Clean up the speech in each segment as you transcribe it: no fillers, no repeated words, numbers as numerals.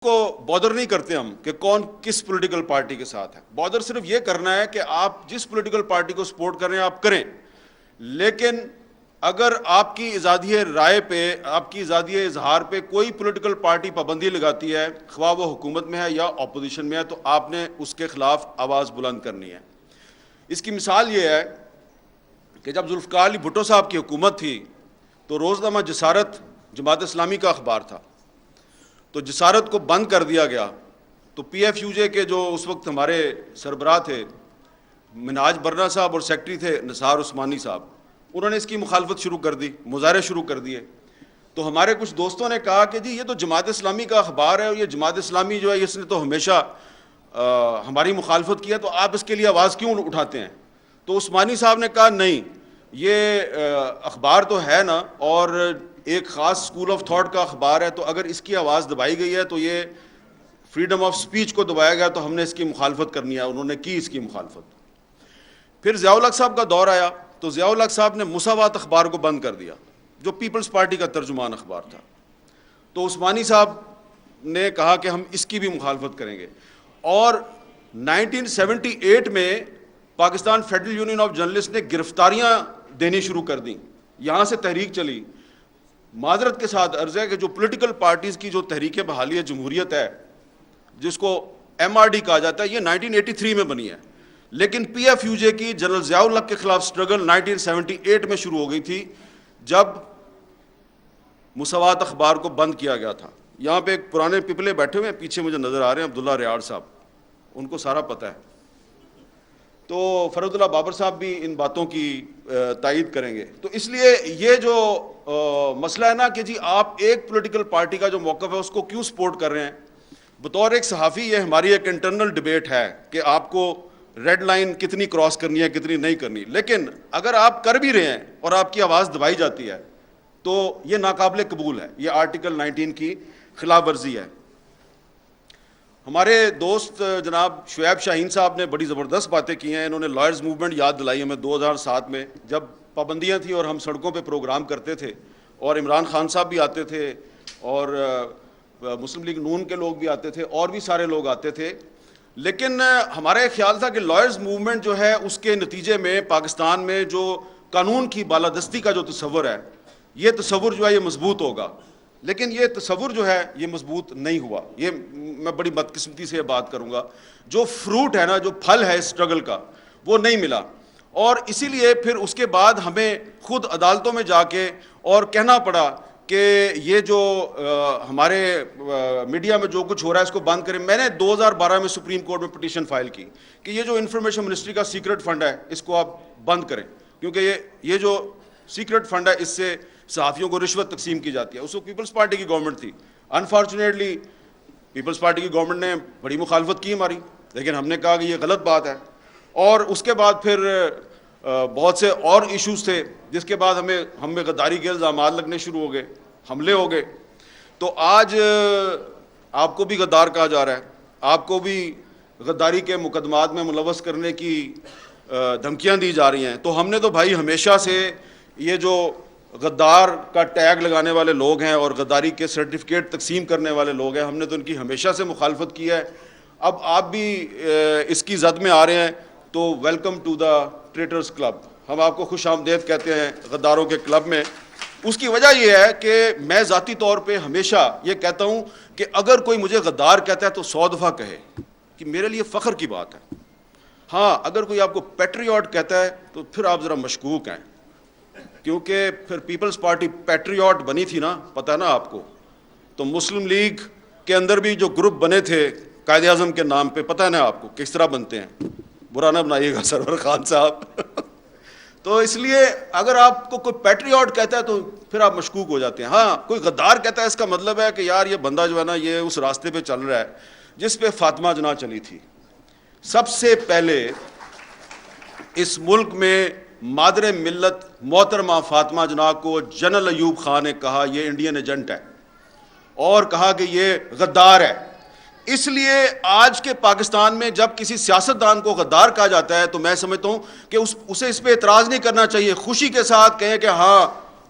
کو بادر نہیں کرتے ہم کہ کون کس پولیٹیکل پارٹی کے ساتھ ہے. بادر صرف یہ کرنا ہے کہ آپ جس پولیٹیکل پارٹی کو سپورٹ کر رہے ہیں آپ کریں, لیکن اگر آپ کی آزادی رائے پہ, آپ کی آزادی اظہار پہ کوئی پولیٹیکل پارٹی پابندی لگاتی ہے, خواہ وہ حکومت میں ہے یا اپوزیشن میں ہے, تو آپ نے اس کے خلاف آواز بلند کرنی ہے. اس کی مثال یہ ہے کہ جب ذوالفقار علی بھٹو صاحب کی حکومت تھی تو روزنامہ جسارت جماعت اسلامی کا اخبار تھا, تو جسارت کو بند کر دیا گیا. تو پی ایف یو جے کے جو اس وقت ہمارے سربراہ تھے منہاج برنا صاحب اور سیکٹری تھے نثار عثمانی صاحب, انہوں نے اس کی مخالفت شروع کر دی, مظاہرے شروع کر دیے. تو ہمارے کچھ دوستوں نے کہا کہ جی یہ تو جماعت اسلامی کا اخبار ہے اور یہ جماعت اسلامی جو ہے اس نے تو ہمیشہ ہماری مخالفت کی ہے, تو آپ اس کے لیے آواز کیوں اٹھاتے ہیں؟ تو عثمانی صاحب نے کہا نہیں, یہ اخبار تو ہے نا اور ایک خاص اسکول آف تھاٹ کا اخبار ہے, تو اگر اس کی آواز دبائی گئی ہے تو یہ فریڈم آف سپیچ کو دبایا گیا, تو ہم نے اس کی مخالفت کرنی ہے. انہوں نے کی اس کی مخالفت. پھر ضیاء الحق صاحب کا دور آیا تو ضیاء الحق صاحب نے مساوات اخبار کو بند کر دیا جو پیپلز پارٹی کا ترجمان اخبار تھا. تو عثمانی صاحب نے کہا کہ ہم اس کی بھی مخالفت کریں گے, اور 1978 میں Pakistan federal union of journalist نے گرفتاریاں دینی شروع کر دیں. یہاں سے تحریک چلی. معذرت کے ساتھ عرض ہے کہ جو پولیٹیکل پارٹیز کی جو تحریک بحالی جمہوریت ہے جس کو ایم آر ڈی کہا جاتا ہے, یہ 1983 میں بنی ہے, لیکن پی ایف یو جے کی جنرل ضیاء الحق کے خلاف سٹرگل 1978 میں شروع ہو گئی تھی جب مساوات اخبار کو بند کیا گیا تھا. یہاں پہ ایک پرانے پپلے بیٹھے ہوئے ہیں پیچھے مجھے نظر آ رہے ہیں, عبداللہ ریاض صاحب, ان کو سارا پتہ ہے. تو فرد اللہ بابر صاحب بھی ان باتوں کی تائید کریں گے. تو اس لیے یہ جو مسئلہ ہے نا کہ جی آپ ایک پولیٹیکل پارٹی کا جو موقف ہے اس کو کیوں سپورٹ کر رہے ہیں, بطور ایک صحافی یہ ہماری ایک انٹرنل ڈیبیٹ ہے کہ آپ کو ریڈ لائن کتنی کراس کرنی ہے کتنی نہیں کرنی. لیکن اگر آپ کر بھی رہے ہیں اور آپ کی آواز دبائی جاتی ہے تو یہ ناقابل قبول ہے, یہ آرٹیکل 19 کی خلاف ورزی ہے. ہمارے دوست جناب شعیب شاہین صاحب نے بڑی زبردست باتیں کی ہیں. انہوں نے لائرز موومنٹ یاد دلائی ہمیں 2007 میں جب پابندیاں تھیں اور ہم سڑکوں پہ پروگرام کرتے تھے, اور عمران خان صاحب بھی آتے تھے اور مسلم لیگ نون کے لوگ بھی آتے تھے اور بھی سارے لوگ آتے تھے. لیکن ہمارا ایک خیال تھا کہ لائرز موومنٹ جو ہے اس کے نتیجے میں پاکستان میں جو قانون کی بالادستی کا جو تصور ہے, یہ تصور جو ہے یہ مضبوط ہوگا. لیکن یہ تصور جو ہے یہ مضبوط نہیں ہوا. یہ میں بڑی بدقسمتی سے بات کروں گا, جو فروٹ ہے نا, جو پھل ہے اسٹرگل کا, وہ نہیں ملا. اور اسی لیے پھر اس کے بعد ہمیں خود عدالتوں میں جا کے اور کہنا پڑا کہ یہ جو ہمارے میڈیا میں جو کچھ ہو رہا ہے اس کو بند کریں. میں نے 2012 میں سپریم کورٹ میں پٹیشن فائل کی کہ یہ جو انفارمیشن منسٹری کا سیکرٹ فنڈ ہے اس کو آپ بند کریں, کیونکہ یہ جو سیکرٹ فنڈ ہے اس سے صحافیوں کو رشوت تقسیم کی جاتی ہے. اس کو پیپلز پارٹی کی گورنمنٹ تھی. انفارچونیٹلی پیپلز پارٹی کی گورنمنٹ نے بڑی مخالفت کی ہماری, لیکن ہم نے کہا کہ یہ غلط بات ہے. اور اس کے بعد پھر بہت سے اور ایشوز تھے جس کے بعد ہمیں غداری کے الزامات لگنے شروع ہو گئے, حملے ہو گئے. تو آج آپ کو بھی غدار کہا جا رہا ہے, آپ کو بھی غداری کے مقدمات میں ملوث کرنے کی دھمکیاں دی جا رہی ہیں. تو ہم نے تو بھائی ہمیشہ سے یہ جو غدار کا ٹیگ لگانے والے لوگ ہیں اور غداری کے سرٹیفکیٹ تقسیم کرنے والے لوگ ہیں, ہم نے تو ان کی ہمیشہ سے مخالفت کی ہے. اب آپ بھی اس کی زد میں آ رہے ہیں تو ویلکم ٹو دا ٹریٹرز کلب, ہم آپ کو خوش آمدید کہتے ہیں غداروں کے کلب میں. اس کی وجہ یہ ہے کہ میں ذاتی طور پہ ہمیشہ یہ کہتا ہوں کہ اگر کوئی مجھے غدار کہتا ہے تو 100 دفعہ کہے کہ میرے لیے فخر کی بات ہے. ہاں اگر کوئی آپ کو پیٹریوٹ کہتا ہے تو پھر آپ ذرا مشکوک ہیں, کیونکہ پھر پیپلز پارٹی پیٹریوٹ بنی تھی نا, پتہ ہے نا آپ کو. تو مسلم لیگ کے اندر بھی جو گروپ بنے تھے قائد اعظم کے نام پہ, پتہ ہے نا آپ کو کس طرح بنتے ہیں, برا نہ بنائیے گا سرور خان صاحب. تو اس لیے اگر آپ کو کوئی پیٹریوٹ کہتا ہے تو پھر آپ مشکوک ہو جاتے ہیں. ہاں کوئی غدار کہتا ہے اس کا مطلب ہے کہ یار یہ بندہ جو ہے نا یہ اس راستے پہ چل رہا ہے جس پہ فاطمہ جناح چلی تھی. سب سے پہلے اس ملک میں مادر ملت محترمہ فاطمہ جناح کو جنرل ایوب خان نے کہا یہ انڈین ایجنٹ ہے, اور کہا کہ یہ غدار ہے. اس لیے آج کے پاکستان میں جب کسی سیاستدان کو غدار کہا جاتا ہے تو میں سمجھتا ہوں کہ اسے اس پہ اعتراض نہیں کرنا چاہیے, خوشی کے ساتھ کہیں کہ ہاں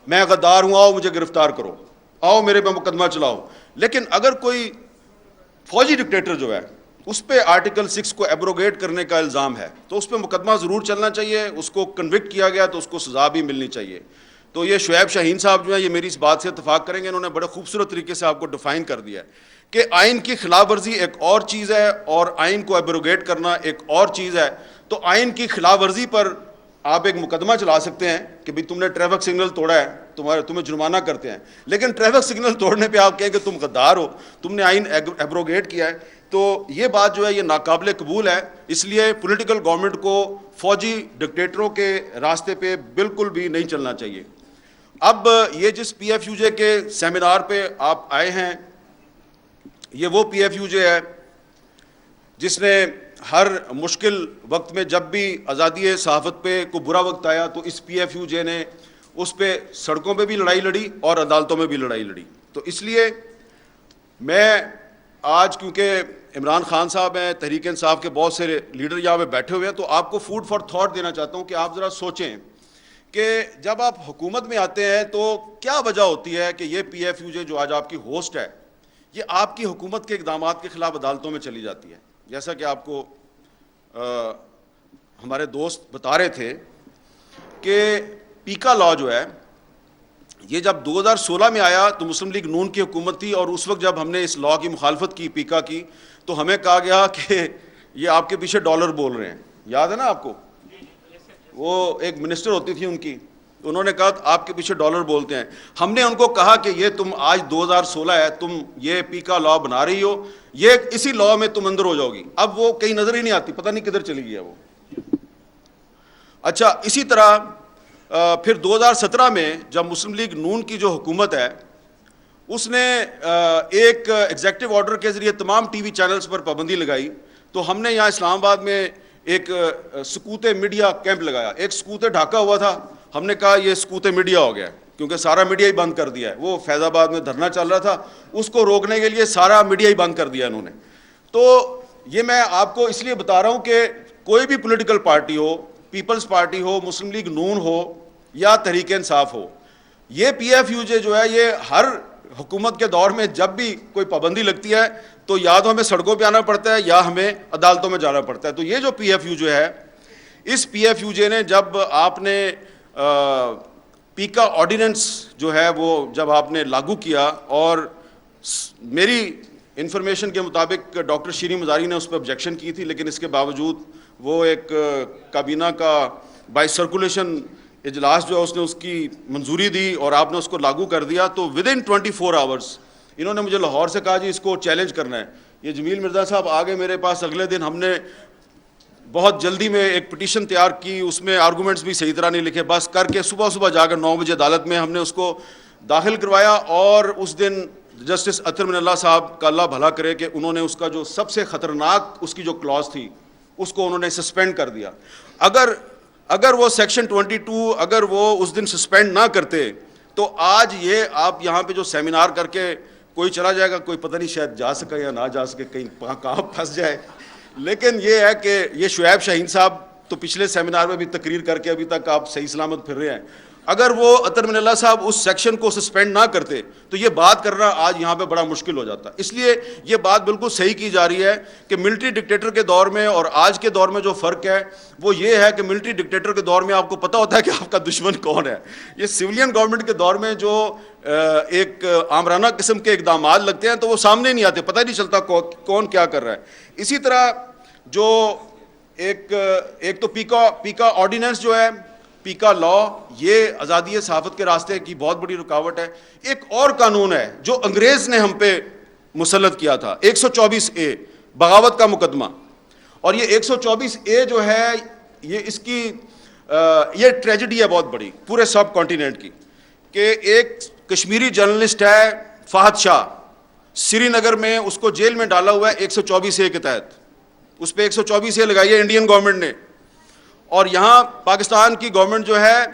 میں غدار ہوں, آؤ مجھے گرفتار کرو, آؤ میرے پہ مقدمہ چلاؤ. لیکن اگر کوئی فوجی ڈکٹیٹر جو ہے اس پہ آرٹیکل 6 کو ایبروگیٹ کرنے کا الزام ہے، تو اس پہ مقدمہ ضرور چلنا چاہیے، اس کو کنوکٹ کیا گیا تو اس کو سزا بھی ملنی چاہیے۔ تو یہ شعیب شاہین صاحب جو ہیں یہ میری اس بات سے اتفاق کریں گے، انہوں نے بڑے خوبصورت طریقے سے آپ کو ڈیفائن کر دیا ہے کہ آئین کی خلاف ورزی ایک اور چیز ہے اور آئین کو ایبروگیٹ کرنا ایک اور چیز ہے۔ تو آئین کی خلاف ورزی پر آپ ایک مقدمہ چلا سکتے ہیں کہ بھئی تم نے ٹریفک سگنل توڑا ہے، تمہیں جرمانہ کرتے ہیں، لیکن ٹریفک سگنل توڑنے پہ آپ کہیں کہ تم غدار ہو، تم نے آئین ایبروگیٹ کیا ہے، تو یہ بات جو ہے یہ ناقابل قبول ہے۔ اس لیے پولیٹیکل گورنمنٹ کو فوجی ڈکٹیٹروں کے راستے پہ بالکل بھی نہیں چلنا چاہیے۔ اب یہ جس پی ایف یو جے کے سیمینار پہ آپ آئے ہیں، یہ وہ پی ایف یو جے ہے جس نے ہر مشکل وقت میں جب بھی آزادی صحافت پہ کوئی برا وقت آیا تو اس پی ایف یو جے نے اس پہ سڑکوں پہ بھی لڑائی لڑی اور عدالتوں میں بھی لڑائی لڑی۔ تو اس لیے میں آج کیونکہ عمران خان صاحب ہیں، تحریک انصاف کے بہت سے لیڈر یہاں پہ بیٹھے ہوئے ہیں، تو آپ کو فوڈ فار تھاٹ دینا چاہتا ہوں کہ آپ ذرا سوچیں کہ جب آپ حکومت میں آتے ہیں تو کیا وجہ ہوتی ہے کہ یہ پی ایف یو جے جو آج آپ کی ہوسٹ ہے یہ آپ کی حکومت کے اقدامات کے خلاف عدالتوں میں چلی جاتی ہے۔ جیسا کہ آپ کو ہمارے دوست بتا رہے تھے کہ پیکا لا جو ہے یہ جب 2016 میں آیا تو مسلم لیگ نون کی حکومت تھی، اور اس وقت جب ہم نے اس لا کی مخالفت کی پیکا کی تو ہمیں کہا گیا کہ یہ آپ کے پیچھے ڈالر بول رہے ہیں، یاد ہے نا آپ کو؟ وہ ایک منسٹر ہوتی تھی ان کی، انہوں نے کہا آپ کے پیچھے ڈالر بولتے ہیں۔ ہم نے ان کو کہا کہ یہ تم آج 2016 ہے، تم یہ پیکا لا بنا رہی ہو، یہ اسی لا میں تم اندر ہو جاؤ گی۔ اب وہ کہیں نظر ہی نہیں آتی، پتہ نہیں کدھر چلی گئی ہے وہ۔ اچھا، اسی طرح پھر 2017 میں جب مسلم لیگ نون کی جو حکومت ہے اس نے ایک ایگزیکٹو آرڈر کے ذریعے تمام ٹی وی چینلز پر پابندی لگائی، تو ہم نے یہاں اسلام آباد میں ایک سکوت میڈیا کیمپ لگایا۔ ایک سکوت ڈھاکہ ہوا تھا، ہم نے کہا یہ سکوت میڈیا ہو گیا کیونکہ سارا میڈیا ہی بند کر دیا ہے۔ وہ فیض آباد میں دھرنا چل رہا تھا، اس کو روکنے کے لیے سارا میڈیا ہی بند کر دیا انہوں نے۔ تو یہ میں آپ کو اس لیے بتا رہا ہوں کہ کوئی بھی پولیٹیکل پارٹی ہو، پیپلز پارٹی ہو، مسلم لیگ نون ہو یا تحریک انصاف ہو، یہ پی ایف یو جے جو ہے یہ ہر حکومت کے دور میں جب بھی کوئی پابندی لگتی ہے تو یا تو ہمیں سڑکوں پہ آنا پڑتا ہے یا ہمیں عدالتوں میں جانا پڑتا ہے۔ تو یہ جو پی ایف یو جو ہے، اس پی ایف یو جے نے جب آپ نے پیکا آرڈیننس جو ہے وہ جب آپ نے لاگو کیا، اور میری انفارمیشن کے مطابق ڈاکٹر شیریں مزاری نے اس پہ آبجیکشن کی تھی، لیکن اس کے باوجود وہ ایک کابینہ کا بائی سرکولیشن اجلاس جو ہے اس نے اس کی منظوری دی اور آپ نے اس کو لاگو کر دیا۔ تو ودن 24 آورس انہوں نے مجھے لاہور سے کہا جی اس کو چیلنج کرنا ہے۔ یہ جمیل مرزا صاحب آگے میرے پاس، اگلے دن ہم نے بہت جلدی میں ایک پٹیشن تیار کی، اس میں آرگومنٹس بھی صحیح طرح نہیں لکھے، بس کر کے صبح جا کر 9 بجے عدالت میں ہم نے اس کو داخل کروایا، اور اس دن جسٹس اطہر من اللہ صاحب کا اللہ بھلا کرے کہ انہوں نے اس کا جو سب سے خطرناک اس کی جو کلاز تھی اس کو انہوں نے سسپینڈ کر دیا۔ اگر وہ سیکشن 22 اگر وہ اس دن سسپینڈ نہ کرتے تو آج یہ آپ یہاں پہ جو سیمینار کر کے کوئی چلا جائے گا، کوئی پتہ نہیں شاید جا سکے یا نہ جا سکے، کہیں کہاں پھنس جائے۔ لیکن یہ ہے کہ یہ شعیب شاہین صاحب تو پچھلے سیمینار میں بھی تقریر کر کے ابھی تک آپ صحیح سلامت پھر رہے ہیں، اگر وہ اطہر من اللہ صاحب اس سیکشن کو سسپینڈ نہ کرتے تو یہ بات کرنا آج یہاں پہ بڑا مشکل ہو جاتا۔ اس لیے یہ بات بالکل صحیح کی جا رہی ہے کہ ملٹری ڈکٹیٹر کے دور میں اور آج کے دور میں جو فرق ہے وہ یہ ہے کہ ملٹری ڈکٹیٹر کے دور میں آپ کو پتہ ہوتا ہے کہ آپ کا دشمن کون ہے۔ یہ سویلین گورنمنٹ کے دور میں جو ایک آمرانہ قسم کے اقدامات لگتے ہیں تو وہ سامنے نہیں آتے، پتہ ہی نہیں چلتا کون کیا کر رہا ہے۔ اسی طرح جو ایک تو پیکا آرڈیننس جو ہے، پیکا لا، یہ آزادی صحافت کے راستے کی بہت بڑی رکاوٹ ہے۔ ایک اور قانون ہے جو انگریز نے ہم پہ مسلط کیا تھا، 124A بغاوت کا مقدمہ، اور یہ 124A جو ہے یہ اس کی یہ ٹریجڈی ہے بہت بڑی پورے سب کانٹیننٹ کی، کہ ایک کشمیری جرنلسٹ ہے فہد شاہ، سری نگر میں اس کو جیل میں ڈالا ہوا ہے 124A کے تحت، اس پہ 124A لگائی ہے انڈین گورنمنٹ نے، اور یہاں پاکستان کی گورنمنٹ جو ہے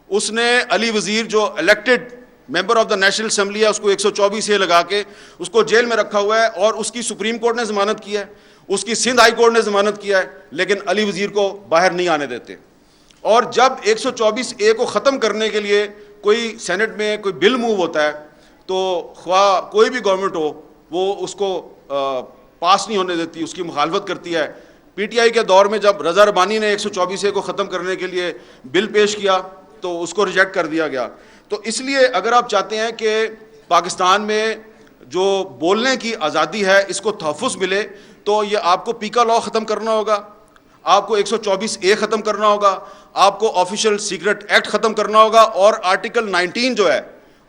اس نے علی وزیر جو elected member of the national assembly ہے اس کو 124A لگا کے اس کو جیل میں رکھا ہوا ہے، اور اس کی سپریم کورٹ نے ضمانت کی ہے، اس کی سندھ ہائی کورٹ نے ضمانت کیا ہے، لیکن علی وزیر کو باہر نہیں آنے دیتے۔ اور جب 124A کو ختم کرنے کے لیے کوئی سینٹ میں کوئی بل موو ہوتا ہے تو خواہ کوئی بھی گورنمنٹ ہو وہ اس کو پاس نہیں ہونے دیتی, اس کی مخالفت کرتی ہے. پی ٹی آئی کے دور میں جب رضا ربانی نے 124A کو ختم کرنے کے لیے بل پیش کیا تو اس کو ریجیکٹ کر دیا گیا. تو اس لیے اگر آپ چاہتے ہیں کہ پاکستان میں جو بولنے کی آزادی ہے اس کو تحفظ ملے تو یہ آپ کو پیکا لا ختم کرنا ہوگا, آپ کو 124A ختم کرنا ہوگا, آپ کو آفیشیل سیکرٹ ایکٹ ختم کرنا ہوگا, اور آرٹیکل 19 جو ہے,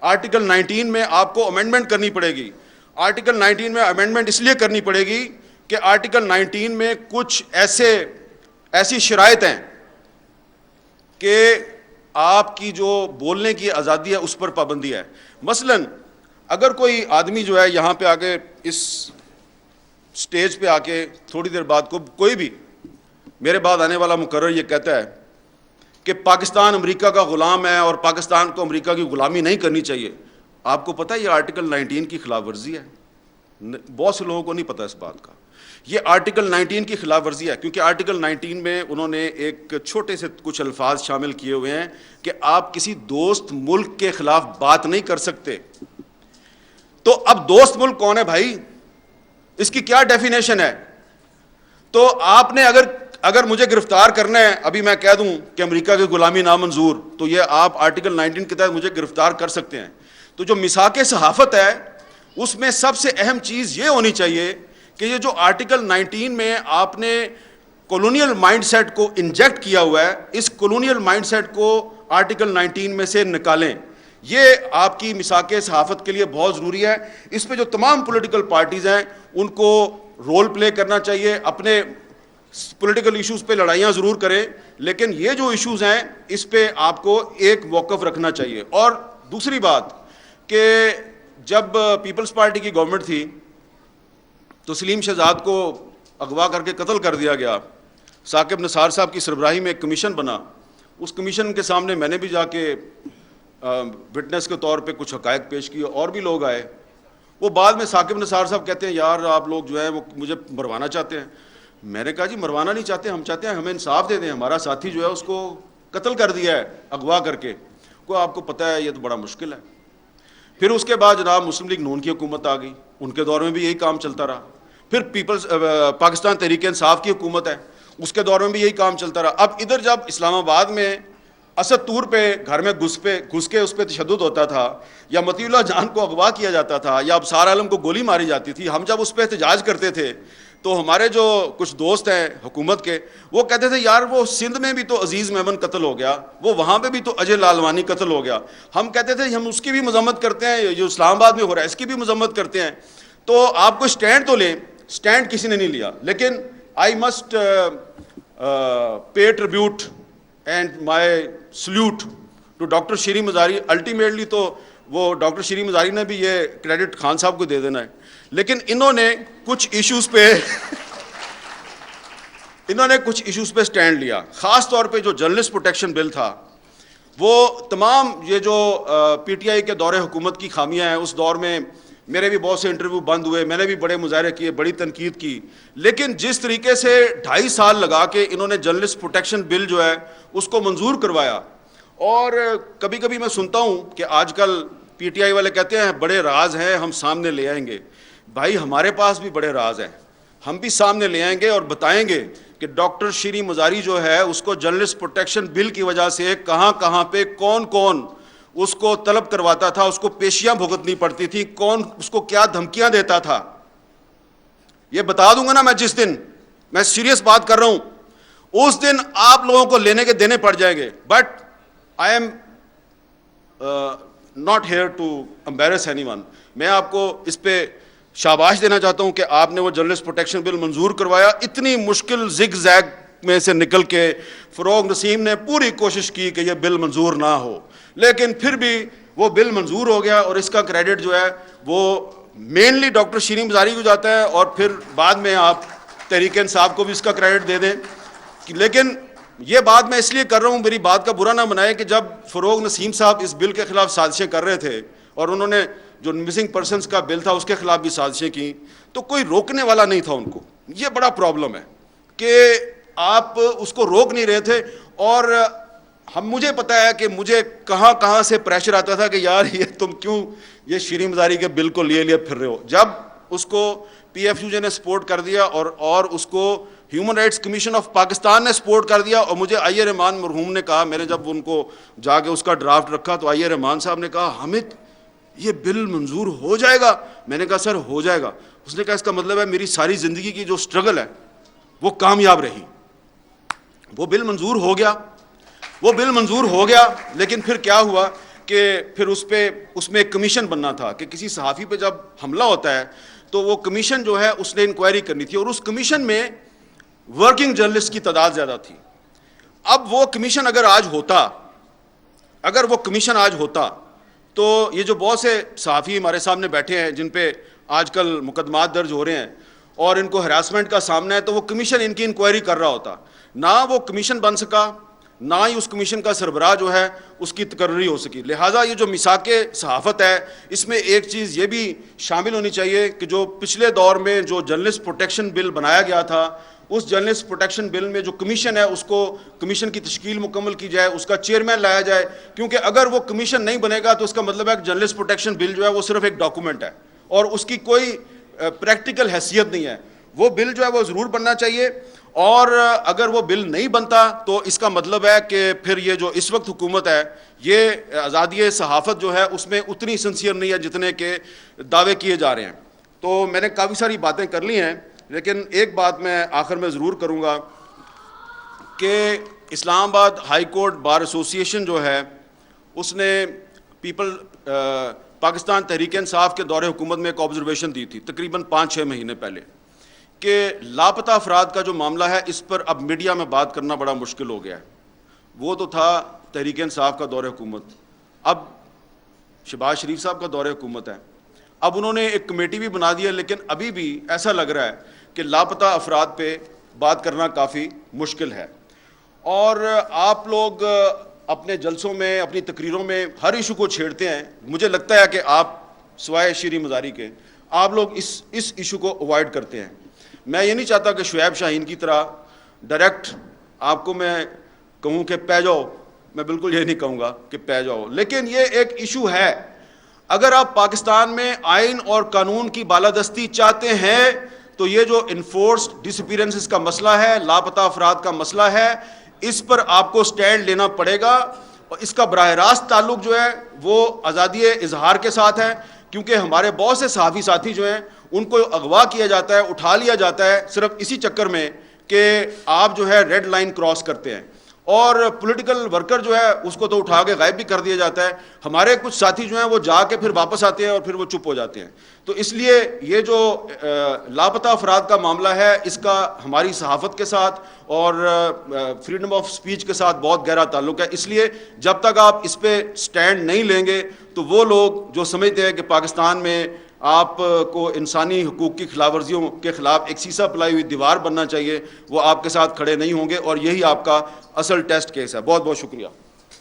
آرٹیکل 19 میں آپ کو امینڈمنٹ کرنی پڑے گی. آرٹیکل 19 میں امینڈمنٹ اس لیے کرنی پڑے گی کہ آرٹیکل 19 میں کچھ ایسی شرائط ہیں کہ آپ کی جو بولنے کی آزادی ہے اس پر پابندی ہے. مثلا اگر کوئی آدمی جو ہے یہاں پہ آ کے اس سٹیج پہ آ کے تھوڑی دیر بعد کوئی بھی میرے بعد آنے والا مقرر یہ کہتا ہے کہ پاکستان امریکہ کا غلام ہے اور پاکستان کو امریکہ کی غلامی نہیں کرنی چاہیے, آپ کو پتہ ہے یہ آرٹیکل 19 کی خلاف ورزی ہے. بہت سے لوگوں کو نہیں پتہ اس بات کا. یہ آرٹیکل 19 کی خلاف ورزی ہے کیونکہ آرٹیکل 19 میں انہوں نے ایک چھوٹے سے کچھ الفاظ شامل کیے ہوئے ہیں کہ آپ کسی دوست ملک کے خلاف بات نہیں کر سکتے. تو اب دوست ملک کون ہے بھائی, اس کی کیا ڈیفینیشن ہے؟ تو آپ نے اگر مجھے گرفتار کرنا ہے, ابھی میں کہہ دوں کہ امریکہ کی غلامی نامنظور, تو یہ آپ آرٹیکل 19 کے تحت مجھے گرفتار کر سکتے ہیں. تو جو میثاق صحافت ہے اس میں سب سے اہم چیز یہ ہونی چاہیے کہ یہ جو آرٹیکل 19 میں آپ نے کولونیل مائنڈ سیٹ کو انجیکٹ کیا ہوا ہے, اس کولونیل مائنڈ سیٹ کو آرٹیکل 19 میں سے نکالیں. یہ آپ کی میثاق صحافت کے لیے بہت ضروری ہے. اس پہ جو تمام پولیٹیکل پارٹیز ہیں ان کو رول پلے کرنا چاہیے. اپنے پولیٹیکل ایشوز پہ لڑائیاں ضرور کریں, لیکن یہ جو ایشوز ہیں اس پہ آپ کو ایک موقف رکھنا چاہیے. اور دوسری بات کہ جب پیپلز پارٹی کی گورنمنٹ تھی تو سلیم شہزاد کو اغوا کر کے قتل کر دیا گیا. ثاقب نثار صاحب کی سربراہی میں ایک کمیشن بنا. اس کمیشن کے سامنے میں نے بھی جا کے وٹنس کے طور پہ کچھ حقائق پیش کیے, اور بھی لوگ آئے. وہ بعد میں ثاقب نثار صاحب کہتے ہیں یار آپ لوگ جو ہے وہ مجھے مروانا چاہتے ہیں. میں نے کہا جی مروانا نہیں چاہتے, ہم چاہتے ہیں ہمیں انصاف دے دیں. ہمارا ساتھی جو ہے اس کو قتل کر دیا ہے اغوا کر کے. کوئی آپ کو پتہ ہے یہ تو بڑا مشکل ہے. پھر اس کے بعد جناب مسلم لیگ نون کی حکومت آ گئی, ان کے دور میں بھی یہی کام چلتا رہا. پھر پاکستان تحریک انصاف کی حکومت ہے, اس کے دور میں بھی یہی کام چلتا رہا. اب ادھر جب اسلام آباد میں اسد طور پہ گھر میں گھس کے اس پہ تشدد ہوتا تھا, یا مطیع اللہ جان کو اغوا کیا جاتا تھا, یا ابصار عالم کو گولی ماری جاتی تھی, ہم جب اس پہ احتجاج کرتے تھے تو ہمارے جو کچھ دوست ہیں حکومت کے وہ کہتے تھے یار وہ سندھ میں بھی تو عزیز میمن قتل ہو گیا, وہ وہاں پہ بھی تو اجے لالوانی قتل ہو گیا. ہم کہتے تھے ہم اس کی بھی مذمت کرتے ہیں, جو اسلام آباد میں ہو رہا ہے اس کی بھی مذمت کرتے ہیں. تو آپ کو اسٹینڈ تو لیں, اسٹینڈ کسی نے نہیں لیا. لیکن I must pay tribute and my salute to doctor Shireen Mazari. Ultimately تو وہ ڈاکٹر شیریں مزاری نے بھی یہ کریڈٹ خان صاحب کو دے دینا ہے, لیکن انہوں نے کچھ ایشوز پہ سٹینڈ لیا. خاص طور پہ جو جرنلسٹ پروٹیکشن بل تھا, وہ تمام یہ جو پی ٹی آئی کے دور حکومت کی خامیاں ہیں, اس دور میں میرے بھی بہت سے انٹرویو بند ہوئے, میں نے بھی بڑے مظاہرے کیے, بڑی تنقید کی. لیکن جس طریقے سے 2.5 سال لگا کے انہوں نے جرنلسٹ پروٹیکشن بل جو ہے اس کو منظور کروایا, اور کبھی کبھی میں سنتا ہوں کہ آج کل پی ٹی آئی والے کہتے ہیں بڑے راز ہیں ہم سامنے لے آئیں گے. بھائی ہمارے پاس بھی بڑے راز ہیں, ہم بھی سامنے لے آئیں گے اور بتائیں گے کہ ڈاکٹر شیریں مزاری جو ہے اس کو جرنلسٹ پروٹیکشن بل کی وجہ سے کہاں پہ کون اس کو طلب کرواتا تھا, اس کو پیشیاں بھگتنی پڑتی تھی, کون اس کو کیا دھمکیاں دیتا تھا. یہ بتا دوں گا نا میں, جس دن میں سیریس بات کر رہا ہوں اس دن آپ لوگوں کو لینے کے دینے پڑ جائیں گے. But I am not here to embarrass anyone. میں آپ کو اس پہ شاباش دینا چاہتا ہوں کہ آپ نے وہ جرنلسٹ پروٹیکشن بل منظور کروایا. اتنی مشکل زگ زیگ میں سے نکل کے فروغ نسیم نے پوری کوشش کی کہ یہ بل منظور نہ ہو, لیکن پھر بھی وہ بل منظور ہو گیا, اور اس کا کریڈٹ جو ہے وہ مینلی ڈاکٹر شیریں مزاری کو جاتا ہے, اور پھر بعد میں آپ تحریک انصاف کو بھی اس کا کریڈٹ دے دیں. لیکن یہ بات میں اس لیے کر رہا ہوں, میری بات کا برا نہ بنائیں, کہ جب فروغ نسیم صاحب اس بل کے خلاف سازشیں کر رہے تھے, اور انہوں نے جو مسنگ پرسنس کا بل تھا اس کے خلاف بھی سازشیں کی, تو کوئی روکنے والا نہیں تھا ان کو. یہ بڑا پرابلم ہے کہ آپ اس کو روک نہیں رہے تھے. اور مجھے پتا ہے کہ مجھے کہاں سے پریشر آتا تھا کہ یار یہ تم کیوں یہ شیریں مزاری کے بل کو لیے پھر رہے ہو. جب اس کو PFUJ نے سپورٹ کر دیا اور اس کو human rights commission of Pakistan نے سپورٹ کر دیا. اور مجھے آئی رحمان مرحوم نے کہا, میں نے جب ان کو جا کے اس کا ڈرافٹ رکھا تو آئی رحمان صاحب نے کہا حامد یہ بل منظور ہو جائے گا. میں نے کہا سر ہو جائے گا. اس نے کہا اس کا مطلب ہے میری ساری زندگی کی جو سٹرگل ہے وہ کامیاب رہی. وہ بل منظور ہو گیا, وہ بل منظور ہو گیا. لیکن پھر کیا ہوا کہ پھر اس میں ایک کمیشن بننا تھا کہ کسی صحافی پہ جب حملہ ہوتا ہے تو وہ کمیشن جو ہے اس نے انکوائری کرنی تھی, اور اس کمیشن میں ورکنگ جرنلسٹ کی تعداد زیادہ تھی. اب وہ کمیشن اگر وہ کمیشن آج ہوتا تو یہ جو بہت سے صحافی ہمارے سامنے بیٹھے ہیں جن پہ آج کل مقدمات درج ہو رہے ہیں اور ان کو ہراسمنٹ کا سامنا ہے, تو وہ کمیشن ان کی انکوائری کر رہا ہوتا. نہ وہ کمیشن بن سکا, نہ ہی اس کمیشن کا سربراہ جو ہے اس کی تقرری ہو سکی. لہٰذا یہ جو میثاق صحافت ہے اس میں ایک چیز یہ بھی شامل ہونی چاہیے کہ جو پچھلے دور میں جو جرنلسٹ پروٹیکشن بل بنایا گیا تھا, اس جرنلسٹ پروٹیکشن بل میں جو کمیشن ہے اس کو کمیشن کی تشکیل مکمل کی جائے, اس کا چیئرمین لایا جائے. کیونکہ اگر وہ کمیشن نہیں بنے گا تو اس کا مطلب ہے کہ جرنلسٹ پروٹیکشن بل جو ہے وہ صرف ایک ڈاکومنٹ ہے اور اس کی کوئی پریکٹیکل حیثیت نہیں ہے. وہ بل جو ہے وہ ضرور بننا چاہیے, اور اگر وہ بل نہیں بنتا تو اس کا مطلب ہے کہ پھر یہ جو اس وقت حکومت ہے یہ آزادی صحافت جو ہے اس میں اتنی سنسیئر نہیں ہے جتنے کے دعوے کیے جا رہے ہیں. تو میں نے کافی ساری باتیں کر لی ہیں, لیکن ایک بات میں آخر میں ضرور کروں گا کہ اسلام آباد ہائی کورٹ بار ایسوسی ایشن جو ہے اس نے پاکستان تحریک انصاف کے دور حکومت میں ایک آبزرویشن دی تھی تقریباً 5-6 مہینے پہلے کہ لاپتہ افراد کا جو معاملہ ہے اس پر اب میڈیا میں بات کرنا بڑا مشکل ہو گیا ہے. وہ تو تھا تحریک انصاف کا دور حکومت, اب شہباز شریف صاحب کا دور حکومت ہے. اب انہوں نے ایک کمیٹی بھی بنا دی ہے, لیکن ابھی بھی ایسا لگ رہا ہے کہ لاپتہ افراد پہ بات کرنا کافی مشکل ہے. اور آپ لوگ اپنے جلسوں میں, اپنی تقریروں میں ہر ایشو کو چھیڑتے ہیں. مجھے لگتا ہے کہ آپ سوائے شیریں مزاری کے آپ لوگ اس ایشو کو اوائڈ کرتے ہیں. میں یہ نہیں چاہتا کہ شعیب شاہین کی طرح ڈائریکٹ آپ کو میں کہوں کہ پہ جاؤ, میں بالکل یہ نہیں کہوں گا کہ پہ جاؤ, لیکن یہ ایک ایشو ہے. اگر آپ پاکستان میں آئین اور قانون کی بالادستی چاہتے ہیں تو یہ جو انفورسڈ ڈس اپیرنسز کا مسئلہ ہے, لاپتہ افراد کا مسئلہ ہے, اس پر آپ کو سٹینڈ لینا پڑے گا. اور اس کا براہ راست تعلق جو ہے وہ آزادی اظہار کے ساتھ ہے, کیونکہ ہمارے بہت سے صحافی ساتھی جو ہیں ان کو اغوا کیا جاتا ہے, اٹھا لیا جاتا ہے صرف اسی چکر میں کہ آپ جو ہے ریڈ لائن کراس کرتے ہیں, اور پولیٹیکل ورکر جو ہے اس کو تو اٹھا کے غائب بھی کر دیا جاتا ہے. ہمارے کچھ ساتھی جو ہیں وہ جا کے پھر واپس آتے ہیں اور پھر وہ چپ ہو جاتے ہیں. تو اس لیے یہ جو لاپتہ افراد کا معاملہ ہے اس کا ہماری صحافت کے ساتھ اور فریڈم آف سپیچ کے ساتھ بہت گہرا تعلق ہے. اس لیے جب تک آپ اس پہ سٹینڈ نہیں لیں گے تو وہ لوگ جو سمجھتے ہیں کہ پاکستان میں آپ کو انسانی حقوق کی خلاف ورزیوں کے خلاف ایک سیسا پلائی ہوئی دیوار بننا چاہیے, وہ آپ کے ساتھ کھڑے نہیں ہوں گے, اور یہی آپ کا اصل ٹیسٹ کیس ہے. بہت بہت شکریہ.